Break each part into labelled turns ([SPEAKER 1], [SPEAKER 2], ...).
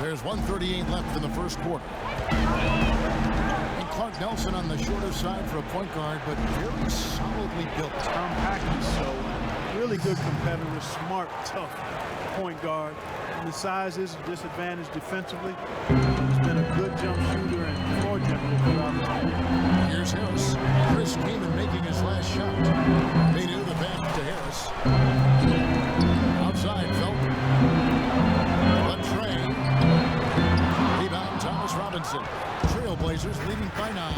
[SPEAKER 1] There's 1:38 left in the first quarter. And Clark Nelson on the shorter side for a point guard, but very solidly built.
[SPEAKER 2] Compactly so. Really good competitor, smart, tough point guard. And the size is a disadvantage defensively. He's been a good jump shooter and floor general throughout his career.
[SPEAKER 1] Here's Harris. Chris Kaman making his last shot. They knew the pass to Harris. Outside, Felton. Trey. Rebound, Thomas Robinson. Trailblazers leading by 9.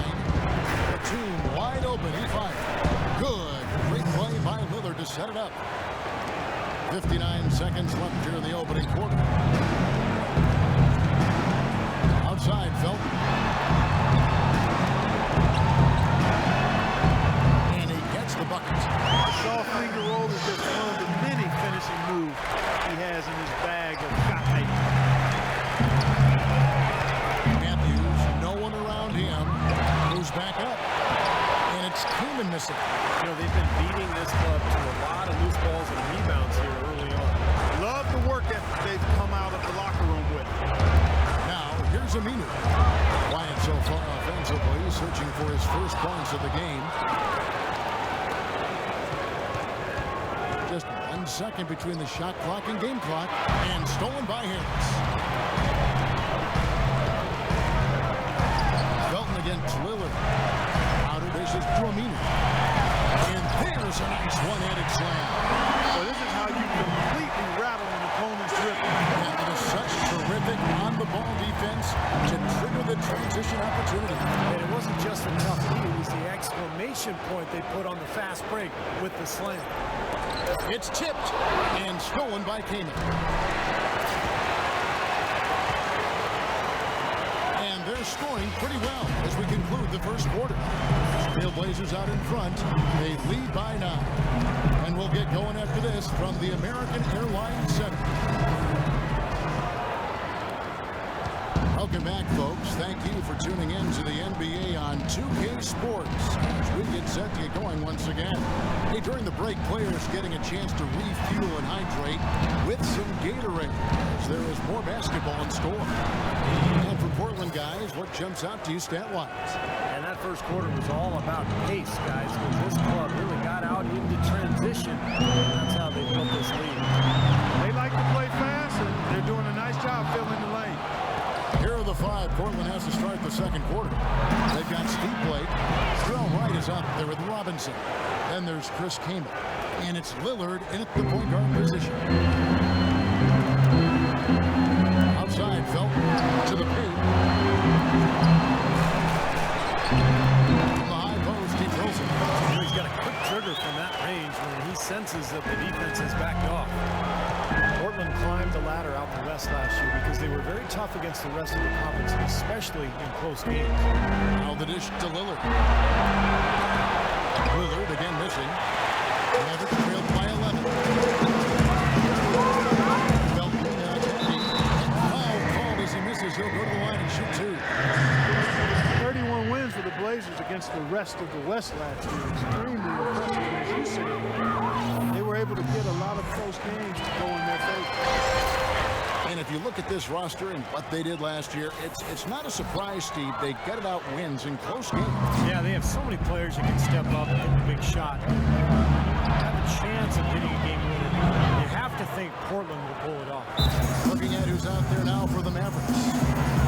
[SPEAKER 1] Batum wide open. He fired. Good. Great play by Lillard to set it up. 59 seconds left here in the opening quarter. Outside, Felton. And he gets the bucket.
[SPEAKER 2] The soft finger roll is just one of the many finishing moves he has in his bag of shot making.
[SPEAKER 1] Matthews, no one around him. Moves back up. And it's Kaman missing.
[SPEAKER 3] You know, they've been beating this club to a lot of loose balls and rebounds here early on.
[SPEAKER 2] Love the work ethic they've come out of the locker room with.
[SPEAKER 1] Now, here's Aminu. Quiet so far offensively, searching for his first points of the game. Just 1 second between the shot clock and game clock, and stolen by Harris. Felton against Lillard. Outer dishes to Aminu. And there's a nice one-handed slam.
[SPEAKER 2] So this is how you completely rattle an opponent's grip.
[SPEAKER 1] And it is such terrific on-the-ball defense to trigger the transition opportunity.
[SPEAKER 3] And it wasn't just the tough lead, it was the exclamation point they put on the fast break with the slam.
[SPEAKER 1] It's tipped and stolen by Kaman. And they're scoring pretty well as we conclude the first quarter. Trailblazers out in front. They lead by 9. And we'll get going after this from the American Airlines Center. Welcome back, folks. Thank you for tuning in to the NBA on 2K Sports as we get set to get going once again. Hey, during the break, players getting a chance to refuel and hydrate with some Gatorade as there is more basketball in store. And for Portland guys, what jumps out to you stat-wise?
[SPEAKER 3] And that first quarter was all about pace, guys, because this club really got out into transition. That's how they built this lead.
[SPEAKER 2] They like to play fast, and they're doing a nice job filling the lane.
[SPEAKER 1] Here are the 5 Portland has to start the second quarter. They've got Steve Blake. Terrell Wright is up there with Robinson. Then there's Chris Kaman. And it's Lillard in at the point guard position. Outside, Felton to the paint. From the high post, he throws it.
[SPEAKER 3] He's got a quick trigger from that range when he senses that the defense has backed off. Portland climbed the ladder out the West last year because they were very tough against the rest of the conference, especially in close games.
[SPEAKER 1] Now the dish to Lillard. Lillard again missing. Mavericks trailed by 11. Felton attacking. Foul called as he misses. He'll go to the line and shoot 2.
[SPEAKER 2] 31 wins for the Blazers against the rest of the West last year. Extremely impressive, as you said. They were able to get a lot of close games to go in their favor.
[SPEAKER 1] And if you look at this roster and what they did last year, it's not a surprise, Steve. They gutted out wins in close games.
[SPEAKER 3] Yeah, they have so many players that can step up and hit the big shot. Have a chance of hitting a game winner. You have to think Portland will pull it off.
[SPEAKER 1] Looking at who's out there now for the Mavericks.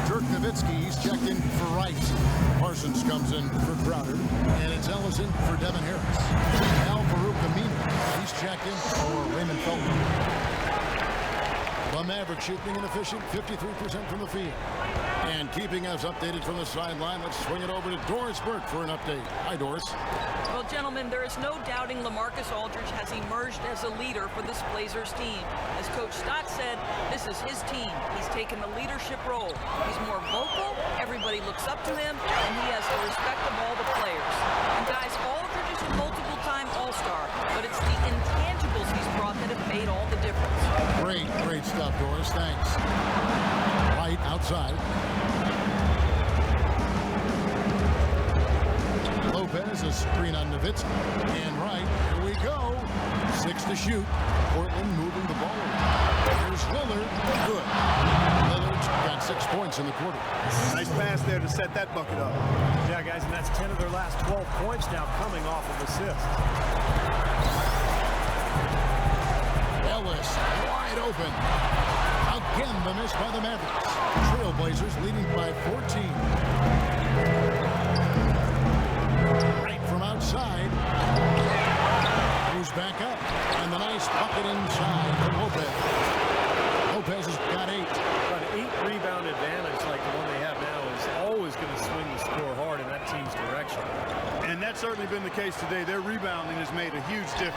[SPEAKER 1] Dirk Nowitzki, he's checked in for Wright. Parsons comes in for Crowder. And it's Ellison for Devin Harris. Al-Farouq Aminu, he's checked in for Raymond Felton. The Mavericks shooting inefficient, 53% from the field. And keeping us updated from the sideline, let's swing it over to Doris Burke for an update. Hi, Doris.
[SPEAKER 4] Well, gentlemen, there is no doubting LaMarcus Aldridge has emerged as a leader for this Blazers team. As Coach Stott said, this is his team. He's taken the leadership role. He's more vocal, everybody looks up to him, and he has the respect of all the players. And guys, Aldridge is a multiple-time All-Star, but it's the intangibles he's brought that have made all the difference.
[SPEAKER 1] Great stuff, Doris. Thanks. Right outside. Lopez, a screen on Nowitzki. And right, here we go. 6 to shoot. Portland moving the ball around. Here's Lillard. Good. Lillard Aldridge got 6 points in the quarter.
[SPEAKER 2] Nice pass there to set that bucket up.
[SPEAKER 3] Yeah, guys, and that's 10 of their last 12 points now coming off of assists.
[SPEAKER 1] Ellis wide open. Again, the miss by the Mavericks. Trailblazers leading by 14. Right from outside. Moves back up. And the nice bucket inside from Lopez. Lopez has got 8.
[SPEAKER 3] An 8-rebound advantage like the one they have now is always going to swing the score hard in that team's direction.
[SPEAKER 2] And that's certainly been the case today. Their rebounding has made a huge difference.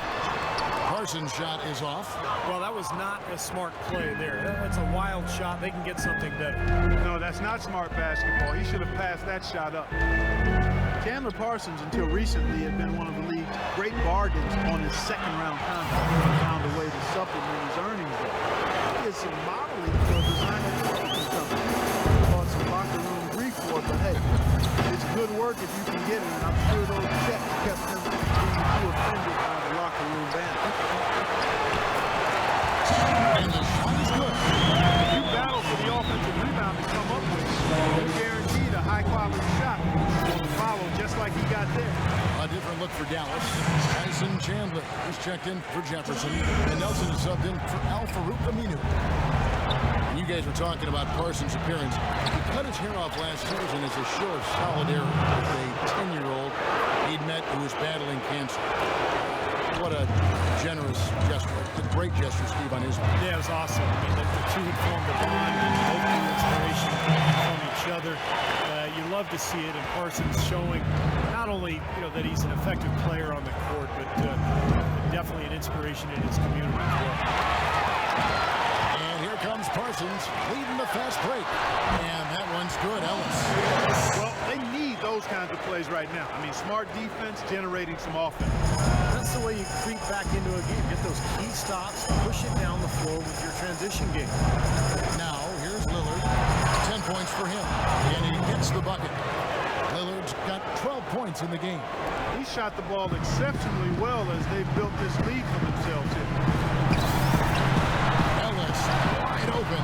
[SPEAKER 1] Parsons' shot is off.
[SPEAKER 3] Well, that was not a smart play there. That's a wild shot. They can get something better.
[SPEAKER 2] No, that's not smart basketball. He should have passed that shot up. Chandler Parsons, until recently, had been one of the league's great bargains on his second-round contract. He found a way to supplement his earnings there. He is some modeling for a designer development company. Bought some locker room grief for it, but hey, it's good work if you can get it, and I'm sure those checks kept him from being too offended by the locker room banner.
[SPEAKER 1] And the shot is good.
[SPEAKER 2] If you battle for the offensive rebound to come up with, you're guaranteed a high-quality shot to follow, just like he got there.
[SPEAKER 1] A different look for Dallas. Tyson Chandler is checked in for Jefferson. And Nelson is subbed in for Al-Farouq Aminu. You guys were talking about Parsons' appearance. He cut his hair off last season as a show of solidarity with a 10-year-old he'd met who was battling cancer. What a generous gesture. A great gesture, Steve, on his part.
[SPEAKER 3] Yeah, it was awesome. I mean, the two had formed a bond, both drew inspiration from each other. You love to see it, and Parsons showing not only that he's an effective player on the court, but definitely an inspiration in his community as well.
[SPEAKER 1] And here comes Parsons leading the fast break. And that one's good, Ellis.
[SPEAKER 2] Well, they need those kinds of plays right now. I mean, smart defense generating some offense.
[SPEAKER 3] That's the way you creep back into a game. Get those key stops, push it down the floor with your transition game.
[SPEAKER 1] Now, here's Lillard. 10 points for him. And he gets the bucket. Lillard's got 12 points in the game.
[SPEAKER 2] He shot the ball exceptionally well as they built this lead for themselves here.
[SPEAKER 1] Ellis wide open.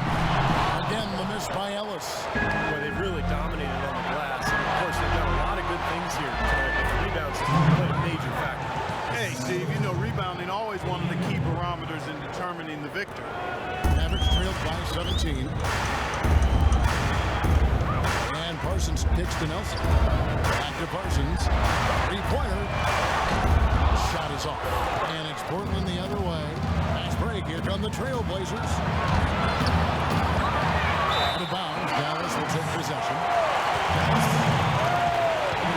[SPEAKER 1] Again, the miss by Ellis.
[SPEAKER 3] Boy, they've really dominated on the glass. And of course, they've done a lot of good things here. But the rebounds have played a major factor.
[SPEAKER 2] Hey, Steve, you know rebounding always one of the key barometers in determining the victor.
[SPEAKER 1] Mavericks trailed by 17. And Parsons kicks to Nelson. Back to Parsons. Three-pointer. Shot is off. And it's Portland the other way. Fast break. Here come the Trailblazers. Out of bounds. Dallas will take possession.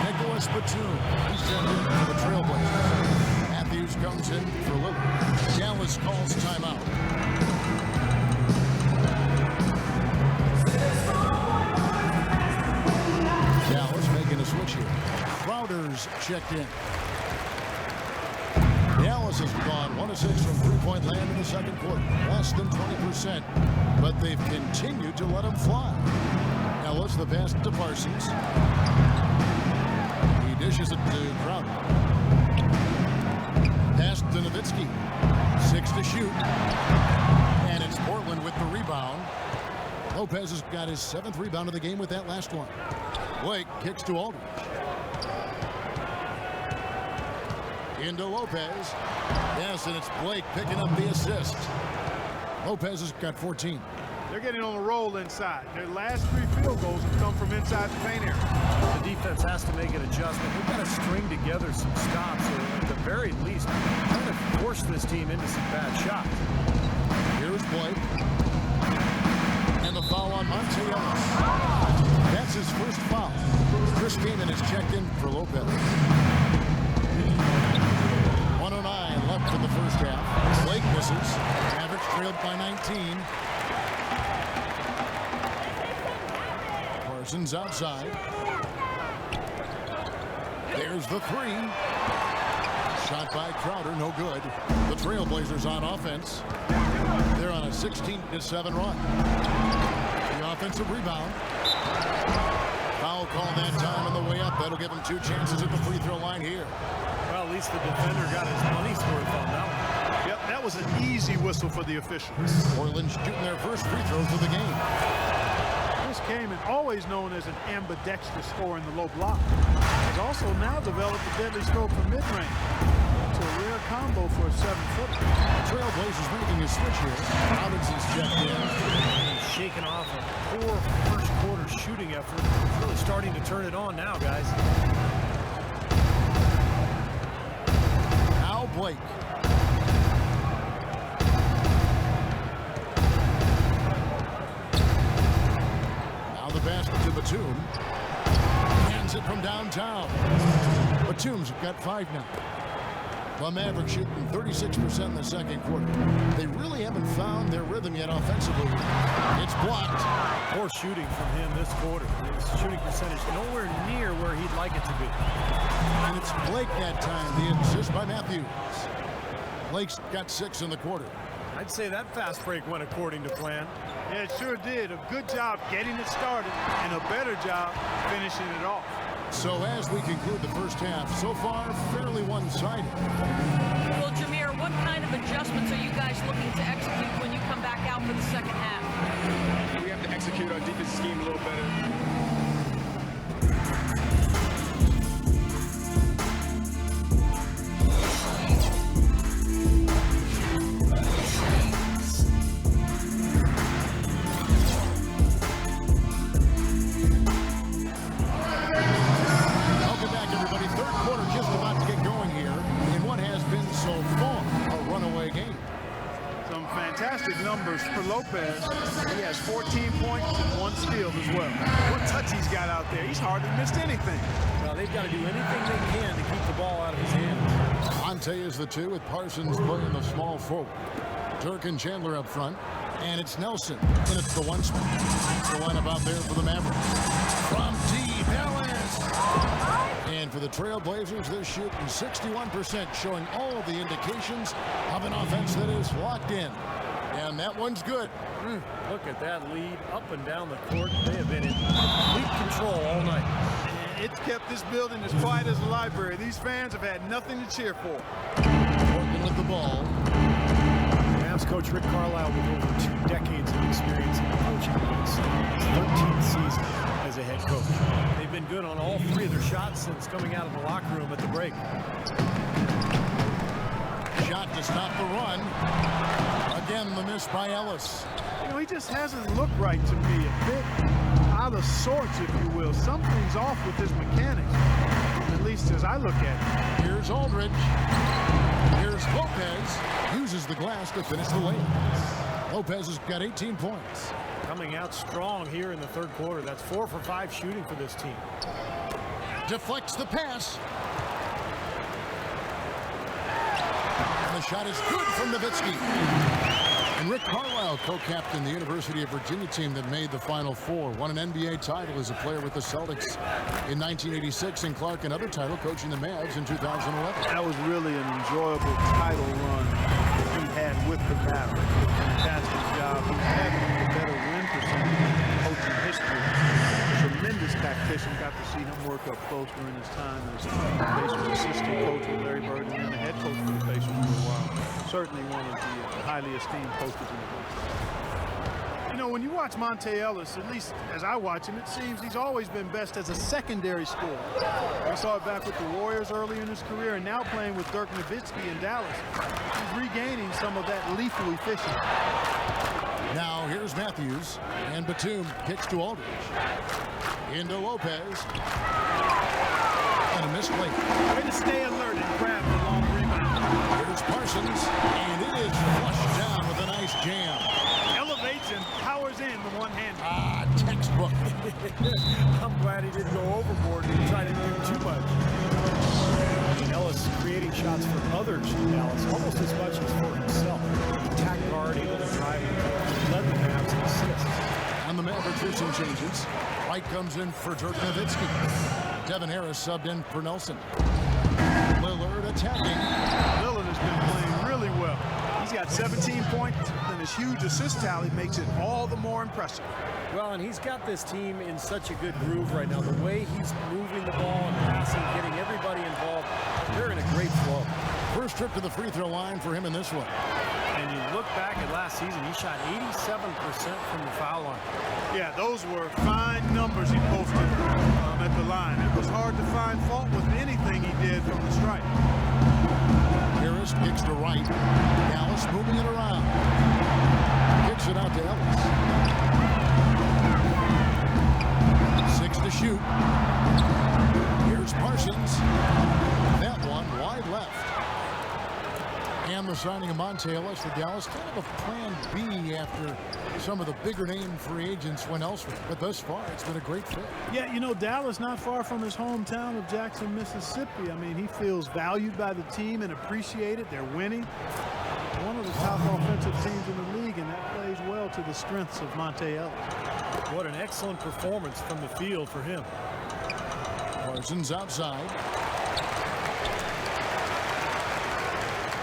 [SPEAKER 1] Nicholas Batum. He's sent in for the Trailblazers. Matthews comes in for Lillard. Dallas calls timeout. Dallas making a switch here. Crowder's checked in. Dallas has gone 1 of 6 from three-point land in the second quarter. Less than 20%. But they've continued to let him fly. Ellis, the pass to Parsons. He dishes it to Crowder. Pass to Nowitzki. 6 to shoot. And it's Portland with the rebound. Lopez has got his 7th rebound of the game with that last one. Blake kicks to Aldridge. Into Lopez. Yes, and it's Blake picking up the assist. Lopez has got 14.
[SPEAKER 2] They're getting on a roll inside. Their last 3 field goals have come from inside the paint area.
[SPEAKER 3] The defense has to make an adjustment. They've got to string together some stops, or at the very least, kind of force this team into some bad shots.
[SPEAKER 1] Here's Blake. And the foul on Monte Ellis. That's his first foul. Chris Kaman is checked in for Lopez. 109 left in the first half. Blake misses. Mavericks trailed by 19. Parsons outside. There's the 3. Shot by Crowder, no good. The Trailblazers on offense. They're on a 16-7 run. The offensive rebound. Foul call that time on the way up. That'll give him 2 chances at the free throw line here.
[SPEAKER 3] Well, at least the defender got his money's worth on that one.
[SPEAKER 2] Yep, that was an easy whistle for the officials.
[SPEAKER 1] Portland shooting their first free throws of the game.
[SPEAKER 2] Chris Kaman, always known as an ambidextrous scorer in the low block, has also now developed a deadly stroke from mid-range. It's a rare combo for a 7-footer.
[SPEAKER 1] Trailblazers making a switch here. Robinson's checked in.
[SPEAKER 3] He's shaking off a poor first quarter shooting effort. Really starting to turn it on now, guys.
[SPEAKER 1] Al Blake. Now the basket to Batum. Hands it from downtown. Batum's got 5 now. The Mavericks shooting 36% in the second quarter. They really haven't found their rhythm yet offensively. It's blocked.
[SPEAKER 3] Poor shooting from him this quarter. His shooting percentage nowhere near where he'd like it to be.
[SPEAKER 1] And it's Blake that time. The assist by Matthews. Blake's got 6 in the quarter.
[SPEAKER 3] I'd say that fast break went according to plan.
[SPEAKER 2] Yeah, it sure did. A good job getting it started and a better job finishing it off.
[SPEAKER 1] So as we conclude the first half, so far fairly one-sided.
[SPEAKER 4] Well, Jameer, what kind of adjustments are you guys looking to execute when you come back out for the second half?
[SPEAKER 5] We have to execute our defensive scheme a little better.
[SPEAKER 2] Numbers for Lopez. He has 14 points and 1 steal as well. What touch he's got out there. He's hardly missed anything.
[SPEAKER 3] Well, they've got to do anything they can to keep the ball out of his hands.
[SPEAKER 1] Monte is the 2 with Parsons playing the small forward. Dirk and Chandler up front. And it's Nelson. And it's the 1 spot. It's the lineup out there for the Mavericks. From deep, Ellis. And for the Trailblazers, they're shooting 61%, showing all of the indications of an offense that is locked in. And that one's good.
[SPEAKER 3] Look at that lead up and down the court. They have been in complete control all night.
[SPEAKER 2] And it's kept this building as quiet as a library. These fans have had nothing to cheer for.
[SPEAKER 1] Portland with the ball.
[SPEAKER 3] Mavs coach Rick Carlisle with over 2 decades of experience in coaching. His 13th season as a head coach. They've been good on all 3 of their shots since coming out of the locker room at the break.
[SPEAKER 1] Shot to stop the run. Again, the miss by Ellis.
[SPEAKER 2] You know, he just hasn't looked right to me. A bit out of sorts, if you will. Something's off with his mechanics, at least as I look at it.
[SPEAKER 1] Here's Aldridge. Here's Lopez. Uses the glass to finish the lane. Lopez has got 18 points.
[SPEAKER 3] Coming out strong here in the third quarter. That's 4 for 5 shooting for this team.
[SPEAKER 1] Deflects the pass. The shot is good from Nowitzki. And Rick Carlisle co-captained the University of Virginia team that made the Final Four. Won an NBA title as a player with the Celtics in 1986, and Clark another title coaching the Mavs in 2011.
[SPEAKER 2] That was really an enjoyable title run he had with the Mavericks. Fantastic job. He's having a better win percentage in coaching history. Tremendous tactician. Got to see him work up close during his time as Pacers assistant coach with Larry Bird and then the head coach for the Pacers for a while. Certainly one of the highly esteemed coaches in the league. You know, when you watch Monte Ellis, at least as I watch him, it seems he's always been best as a secondary scorer. We saw it back with the Warriors early in his career, and now playing with Dirk Nowitzki in Dallas. He's regaining some of that lethal efficiency.
[SPEAKER 1] Now here's Matthews, and Batum kicks to Aldridge. Into Lopez. And a misplay.
[SPEAKER 2] Way to stay alert and grab the long rebound.
[SPEAKER 1] Here's Parsons, and it is flushed down with a nice jam.
[SPEAKER 2] Elevates and powers in with one hand.
[SPEAKER 1] Ah, textbook.
[SPEAKER 3] I'm glad he didn't go overboard and try to do too much. Ellis creating shots for others in Dallas almost as much as for himself. Attack guard, able to drive and led the Mavs in assists.
[SPEAKER 1] On the Mavericks, there's some changes. White comes in for Dirk Nowitzki. Devin Harris subbed in for Nelson. Lillard attacking.
[SPEAKER 2] Lillard has been playing really well. He's got 17 points, and his huge assist tally makes it all the more impressive.
[SPEAKER 3] Well, and he's got this team in such a good groove right now. The way he's moving the ball and passing, getting everybody involved, they're in a great flow.
[SPEAKER 1] First trip to the free throw line for him in this one.
[SPEAKER 3] And you look back at last season, he shot 87% from the foul line.
[SPEAKER 2] Yeah, those were fine numbers he posted at the line. It was hard to find fault with anything he did from the stripe.
[SPEAKER 1] Harris kicks to right. Dallas moving it around. Kicks it out to Ellis. 6 to shoot. Here's Parsons. That one wide left. And the signing of Monte Ellis for Dallas, kind of a plan B after some of the bigger name free agents went elsewhere. But thus far, it's been a great fit.
[SPEAKER 2] Yeah, you know, Dallas not far from his hometown of Jackson, Mississippi. I mean, he feels valued by the team and appreciated. They're winning. One of the top offensive teams in the league, and that plays well to the strengths of Monte Ellis.
[SPEAKER 3] What an excellent performance from the field for him.
[SPEAKER 1] Parsons outside.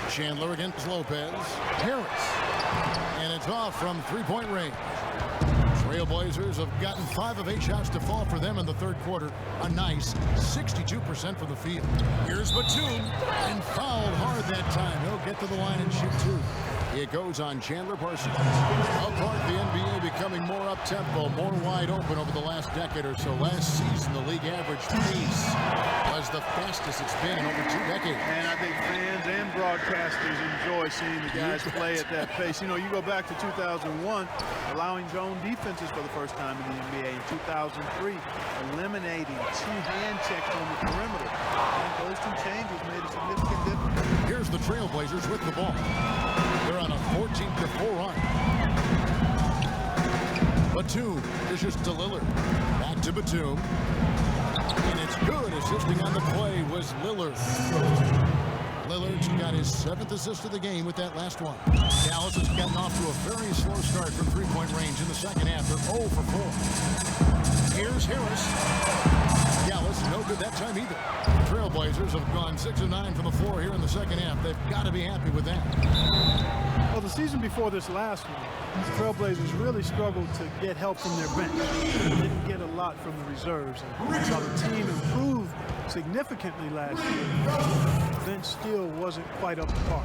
[SPEAKER 1] Chandler against Lopez. Harris. And it's off from three-point range. Trailblazers have gotten 5 of 8 shots to fall for them in the third quarter. A nice 62% from the field. Here's Batum, and fouled hard that time. He'll get to the line and shoot 2. It goes on Chandler Parsons. Apart the NBA becoming more up-tempo, more wide open over the last decade or so. Last season, the league average pace was the fastest it's been in over 2 decades.
[SPEAKER 2] And I think fans and broadcasters enjoy seeing the guys play at that pace. You know, you go back to 2001, allowing zone defenses for the first time in the NBA. In 2003, eliminating 2 hand checks on the perimeter. And those 2 changes made a significant difference.
[SPEAKER 1] Here's the Trailblazers with the ball. They're on a 14-4 run. Batum dishes to Lillard. Back to Batum. And it's good. Assisting on the play was Lillard. Lillard's got his 7th assist of the game with that last one. Dallas has gotten off to a very slow start from three-point range in the second half. They're 0 for 4. Here's Harris. Dallas no good that time either. The Trailblazers have gone 6 of 9 from the floor here in the second half. They've got to be happy with that.
[SPEAKER 2] Well, the season before this last one, the Trailblazers really struggled to get help from their bench. They didn't get a lot from the reserves. And so the team improved significantly last year. The bench still wasn't quite up to par.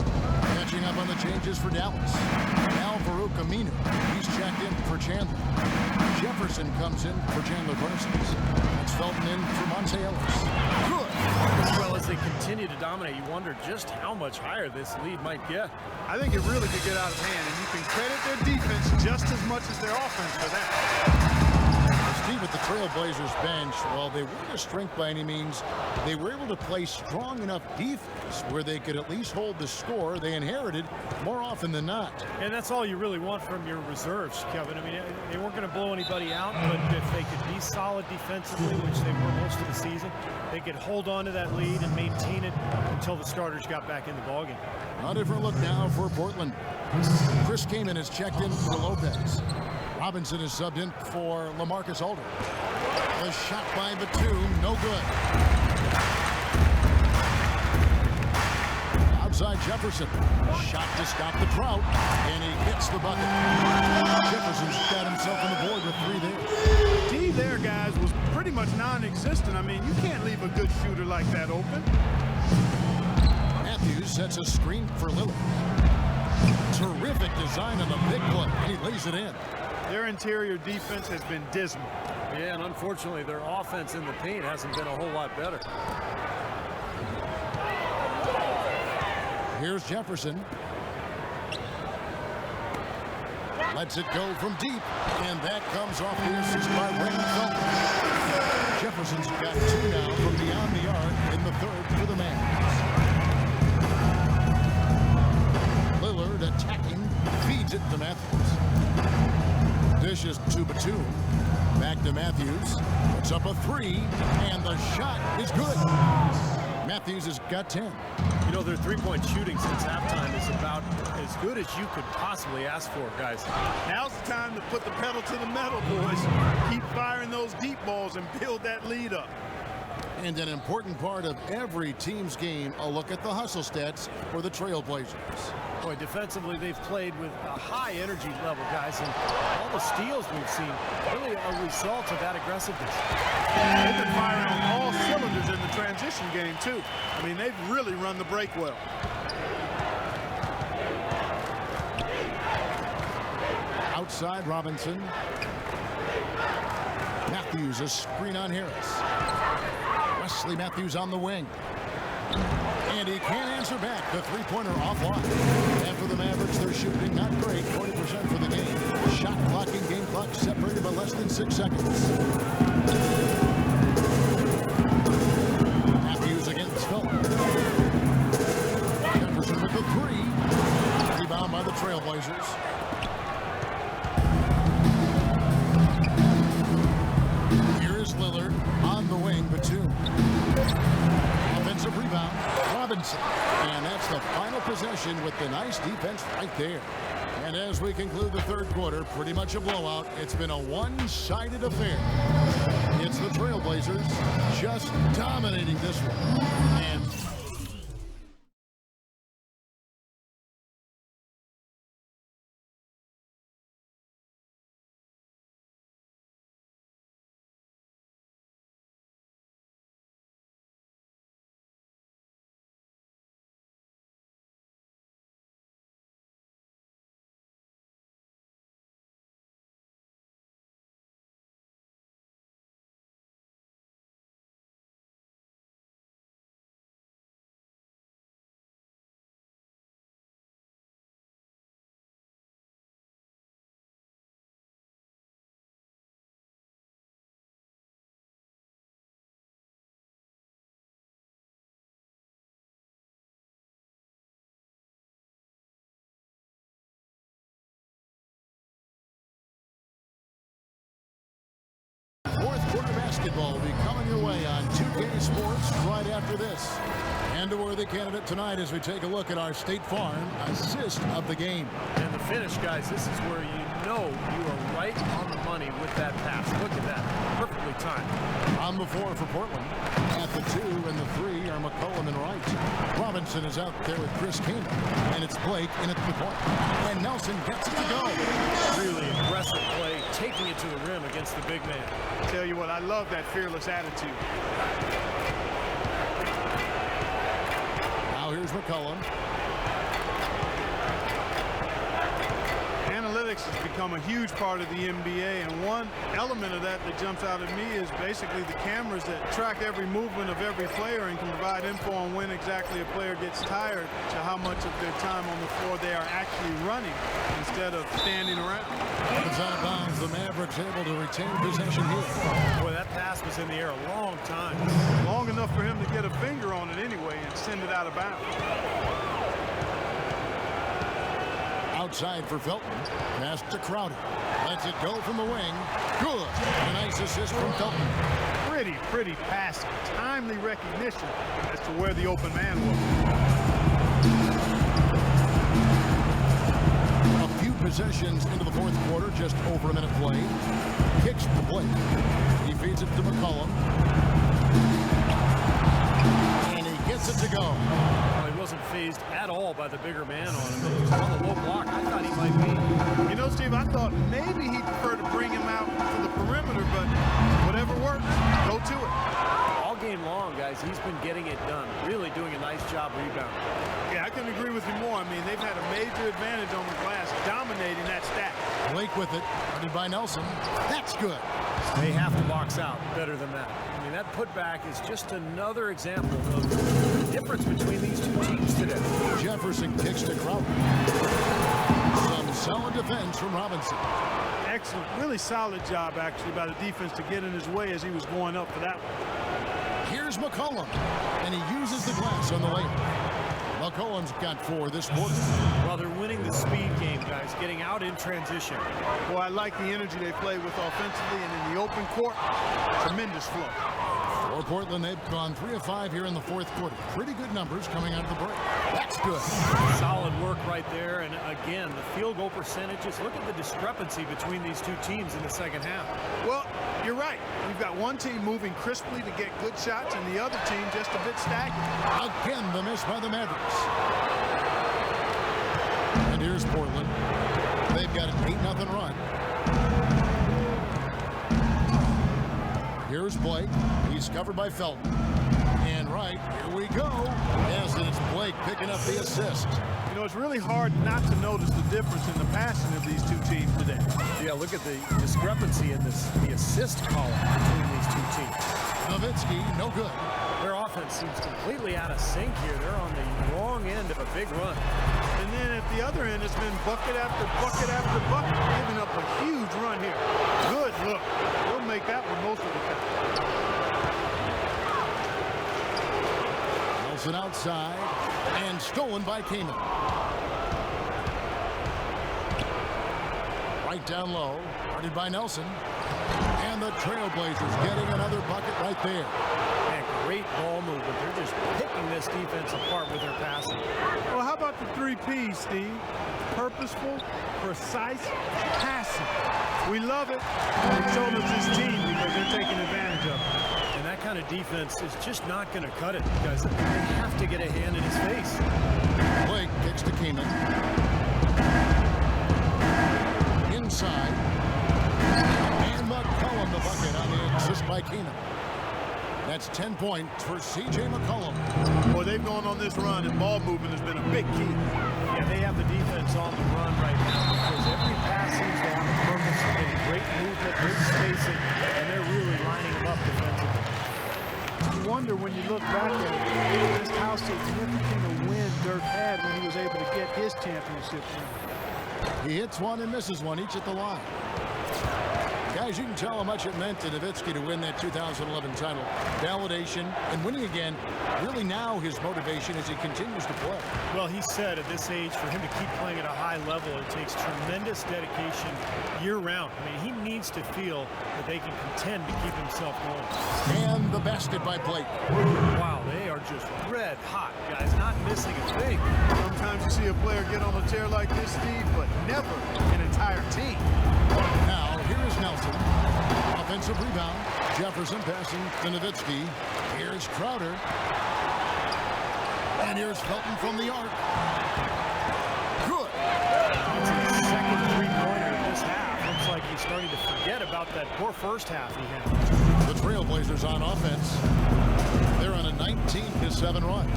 [SPEAKER 1] Catching up on the changes for Dallas. Al-Farouq Aminu. He's checked in for Chandler. Jefferson comes in for Chandler Parsons. That's Felton in for Monte Ellis. Good.
[SPEAKER 3] Well, as they continue to dominate, you wonder just how much higher this lead might get.
[SPEAKER 2] I think it really could get out of hand, and you can credit their defense just as much as their offense for that.
[SPEAKER 1] Steve, at the Trailblazers bench, while they weren't a strength by any means, they were able to play strong enough defense where they could at least hold the score they inherited more often than not.
[SPEAKER 3] And that's all you really want from your reserves, Kevin. I mean, they weren't going to blow anybody out, but if they could be solid defensively, which they were most of the season, they could hold on to that lead and maintain it until the starters got back in the ballgame.
[SPEAKER 1] A different look now for Portland. Chris Kaman has checked in for Lopez. Robinson is subbed in for LaMarcus Aldridge. The shot by Batum, no good. Outside Jefferson. Shot to stop the drought, and he hits the bucket. Jefferson's got himself on the board with 3 there.
[SPEAKER 2] D there, guys, was pretty much non-existent. I mean, you can't leave a good shooter like that open.
[SPEAKER 1] Matthews sets a screen for Lillard. Terrific design on the big play. He lays it in.
[SPEAKER 2] Their interior defense has been dismal.
[SPEAKER 3] Yeah, and unfortunately, their offense in the paint hasn't been a whole lot better.
[SPEAKER 1] Here's Jefferson. Lets it go from deep, and that comes off the assist by Raymond Felton. Jefferson's got 2 now from beyond the arc in the third for the Mavs. Lillard attacking, feeds it to Matthews. Dishes to Batum. Back to Matthews. Puts up a 3, and the shot is good. Matthews has got 10.
[SPEAKER 3] You know, their three-point shooting since halftime is about as good as you could possibly ask for, guys.
[SPEAKER 2] Now's the time to put the pedal to the metal, boys. Keep firing those deep balls and build that lead up.
[SPEAKER 1] And an important part of every team's game, a look at the hustle stats for the Trailblazers.
[SPEAKER 3] Boy, defensively, they've played with a high energy level, guys, and all the steals we've seen really a result of that aggressiveness.
[SPEAKER 2] They've been firing on all cylinders in the transition game, too. I mean, they've really run the break well.
[SPEAKER 1] Outside, Robinson. Matthews, a screen on Harris. Wesley Matthews on the wing. And he can't answer back. The three-pointer offline. And for the Mavericks, they're shooting not great. 40% for the game. Shot clock and game clock separated by less than 6 seconds. Matthews against Felton. Jefferson with the three. Rebound by the Trailblazers. Lillard on the wing, Batum. Offensive rebound, Robinson. And that's the final possession with the nice defense right there. And as we conclude the third quarter, pretty much a blowout. It's been a one-sided affair. It's the Trailblazers just dominating this one. And fourth quarter basketball will be coming your way on 2K Sports right after this. And a worthy candidate tonight as we take a look at our State Farm assist of the game.
[SPEAKER 3] And the finish, guys, this is where you know you are right on the money with that pass. Look at that. Perfectly timed.
[SPEAKER 1] On the floor for Portland. At the 2 and the 3 are McCollum and Wright. Robinson is out there with Chris Kaman. And it's Blake in at the point. And Nelson gets it to go.
[SPEAKER 3] Really aggressive play, taking it to the rim against the big man.
[SPEAKER 2] Tell you what, I love that fearless attitude.
[SPEAKER 1] Now here's McCollum.
[SPEAKER 2] Analytics has become a huge part of the NBA, and one element of that that jumps out at me is basically the cameras that track every movement of every player and can provide info on when exactly a player gets tired to how much of their time on the floor they are actually running instead of standing around.
[SPEAKER 1] It's out of bounds. The Mavericks able to retain possession here.
[SPEAKER 3] Boy, that pass was in the air a long time.
[SPEAKER 2] Long enough for him to get a finger on it anyway and send it out of bounds.
[SPEAKER 1] Outside for Felton. Pass to Crowder. Lets it go from the wing. Good. A nice assist from Felton.
[SPEAKER 2] Pretty passing. Timely recognition as to where the open man was.
[SPEAKER 1] A few possessions into the fourth quarter. Just over a minute played. Kicks to Blake. He feeds it to McCollum. And he gets it to go.
[SPEAKER 3] Well, he wasn't phased at all by the bigger man on him. He was on the low block. I thought he might be.
[SPEAKER 2] You know, Steve, I thought maybe he'd prefer to bring him out to the perimeter, but whatever works, go to it.
[SPEAKER 3] All game long, guys, he's been getting it done. Really doing a nice job rebounding.
[SPEAKER 2] Yeah, I couldn't agree with you more. I mean, they've had a major advantage on the glass, dominating that stack.
[SPEAKER 1] Blake with it. Guarded by Nelson. That's good.
[SPEAKER 3] They have to box out better than that. I mean, that putback is just another example of the difference between these two teams today.
[SPEAKER 1] Jefferson kicks to Crowder. Some solid defense from Robinson.
[SPEAKER 2] Excellent. Really solid job, actually, by the defense to get in his way as he was going up for that one.
[SPEAKER 1] Here's McCollum, and he uses the glass on the layup. McCollum's got 4 this quarter.
[SPEAKER 3] Well, they're winning the speed game, guys, getting out in transition.
[SPEAKER 2] Well, I like the energy they play with offensively, and in the open court, tremendous flow.
[SPEAKER 1] For Portland, they've gone 3 of 5 here in the fourth quarter. Pretty good numbers coming out of the break. That's good.
[SPEAKER 3] Solid work right there, and again, the field goal percentages. Look at the discrepancy between these two teams in the second half.
[SPEAKER 2] Well, you're right. We've got one team moving crisply to get good shots, and the other team just a bit stagnant.
[SPEAKER 1] Again, the miss by the Mavericks. And here's Portland. They've got an 8-0 run. Here's Blake. He's covered by Felton. And right, here we go. Yes, and it's Blake picking picking up the assist.
[SPEAKER 2] You know, it's really hard not to notice the difference in the passing of these two teams today.
[SPEAKER 3] Yeah, look at the discrepancy in the assist column between these two teams.
[SPEAKER 1] Nowitzki, no good.
[SPEAKER 3] Their offense seems completely out of sync here. They're on the wrong end of a big run.
[SPEAKER 2] And then at the other end, it's been bucket after bucket after bucket, giving up a huge run here. Good look. They'll make that one most of the time.
[SPEAKER 1] Nelson outside and stolen by Kaman. Right down low, guarded by Nelson. And the Trailblazers getting another bucket right there.
[SPEAKER 3] Man, great ball movement. They're just picking this defense apart with their passing.
[SPEAKER 2] Well, how about the 3 Ps, Steve? Purposeful, precise, passing. We love it. And so does this team because they're taking advantage of it.
[SPEAKER 3] And that kind of defense is just not going to cut it, guys. They have to get a hand in his face.
[SPEAKER 1] Blake kicks to Kaman. Inside. And McCollum the bucket on the assist by Kaman. That's 10 points for C.J. McCollum.
[SPEAKER 2] Boy, they've gone on this run, and ball movement has been a big key.
[SPEAKER 3] Yeah, they have the defense on the run right now because every pass seems to have a purpose. They're getting great movement, good spacing, and they're really lining them up defensively.
[SPEAKER 2] You wonder when you look back at it, just how significant a win Dirk had when he was able to get his championship win.
[SPEAKER 1] He hits one and misses one, each at the line. Guys, you can tell how much it meant to Nowitzki to win that 2011 title. Validation and winning again, really now his motivation as he continues to play.
[SPEAKER 3] Well, he said at this age, for him to keep playing at a high level, it takes tremendous dedication year-round. I mean, he needs to feel that they can contend to keep himself going.
[SPEAKER 1] And the basket by Blake.
[SPEAKER 3] Wow, they are just red hot, guys, not missing a thing.
[SPEAKER 2] Sometimes you see a player get on a tear like this, Steve, but never an entire team.
[SPEAKER 1] Now, here is Nelson. Offensive rebound. Jefferson passing to Nowitzki. Here's Crowder. And here's Felton from the arc. Good.
[SPEAKER 3] It's his second three-pointer in this half. Looks like he's starting to forget about that poor first half he had.
[SPEAKER 1] The Trailblazers on offense. They're on a 19-7 run.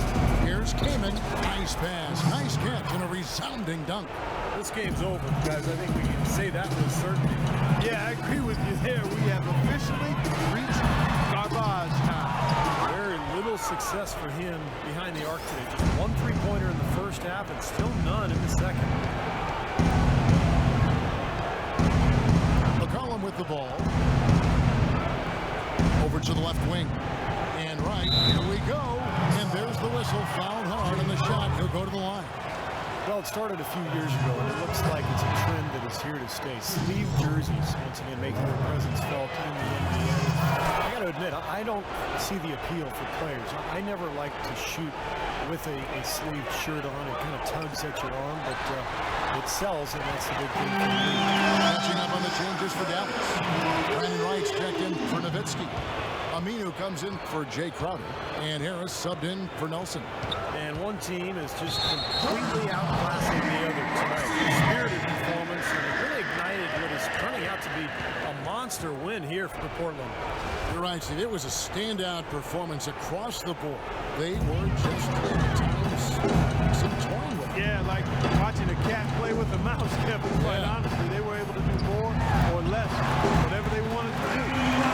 [SPEAKER 1] Here's Kaman. Nice pass, nice catch, and a resounding dunk.
[SPEAKER 3] This game's over, guys. I think we can say that with certainty.
[SPEAKER 2] Yeah, I agree with you there. We have officially reached garbage time.
[SPEAKER 3] Very little success for him behind the arc today. Just one three-pointer in the first half and still none in the second.
[SPEAKER 1] McCollum with the ball. Over to the left wing. And right, here we go. And there's the whistle. Fouled hard on the shot. He'll go to the line.
[SPEAKER 3] Well, it started a few years ago, and it looks like it's a trend that is here to stay. Sleeve jerseys, once again, making their presence felt in the NBA. I got to admit, I don't see the appeal for players. I never like to shoot with a sleeved shirt on. It kind of tugs at your arm, but it sells, and that's the big thing for me.
[SPEAKER 1] Catching up on the changes for Dallas. Brandon Wright's checked in for Nowitzki. Aminu comes in for Jay Crowder. And Harris subbed in for Nelson.
[SPEAKER 3] And one team is just completely outclassing the other tonight. Spirited performance, and it really ignited what is turning out to be a monster win here for Portland.
[SPEAKER 1] You're right, Steve. It was a standout performance across the board. They were just some toying with it.
[SPEAKER 2] Yeah, like watching a cat play with a mouse, Kevin. Quite honestly, they were able to do more or less, whatever they wanted to do.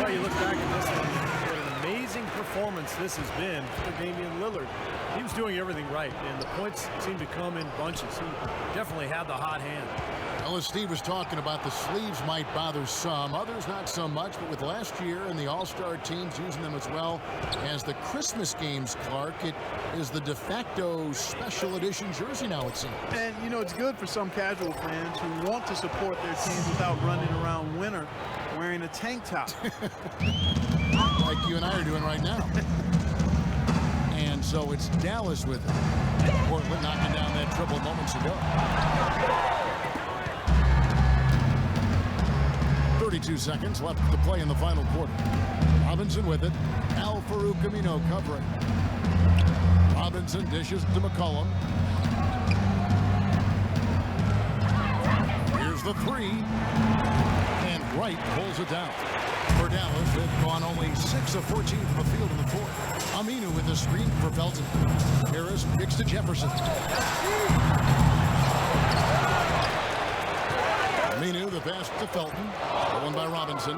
[SPEAKER 3] Well, you look back at this one, what an amazing performance this has been for Damian Lillard. He was doing everything right, and the points seemed to come in bunches. He definitely had the hot hand.
[SPEAKER 1] Well, as Steve was talking about, the sleeves might bother some, others not so much, but with last year and the All-Star teams using them as well as the Christmas games, Clark, it is the de facto special edition jersey now, it seems.
[SPEAKER 2] And, you know, it's good for some casual fans who want to support their teams without running around winter wearing a tank top.
[SPEAKER 1] Like you and I are doing right now. And so it's Dallas with it. And Portland knocking down that triple moments ago. 32 seconds left to play in the final quarter. Robinson with it. Al-Farouq Aminu covering. Robinson dishes to McCollum. Here's the three. And Wright pulls it down. For Dallas, they've gone only 6 of 14 from the field in the fourth. Aminu with the screen for Felton. Harris kicks to Jefferson. Aminu, the pass to Felton. Stolen by Robinson.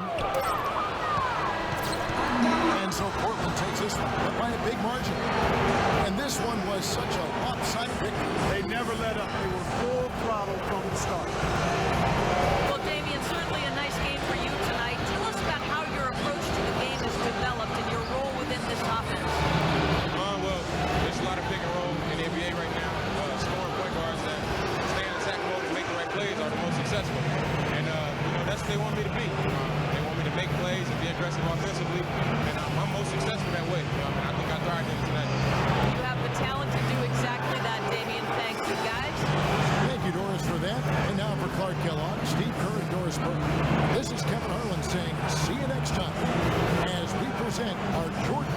[SPEAKER 1] And so Portland takes this one, but by a big margin. And this one was such a lopsided victory.
[SPEAKER 2] They never let up. They were full throttle from the start.
[SPEAKER 4] Well, Damian, certainly a nice game for you tonight. Tell us about how your approach to the game has developed and your role within this offense.
[SPEAKER 5] Well, there's a lot of pick and roll in the NBA right now. Scoring point guards that stay in attack mode and make the right plays are the most successful. And, that's what they want me to be. They want me to make plays and be aggressive offensively. And I'm most successful that way. I think I thrived in it tonight.
[SPEAKER 4] You have the talent to do exactly that, Damian. Thank you, guys.
[SPEAKER 1] Thank you, Doris, for that. And now for Clark Kellogg, Steve Kerr, and Doris Burke. This is Kevin Harlan saying see you next time as we present our Jordan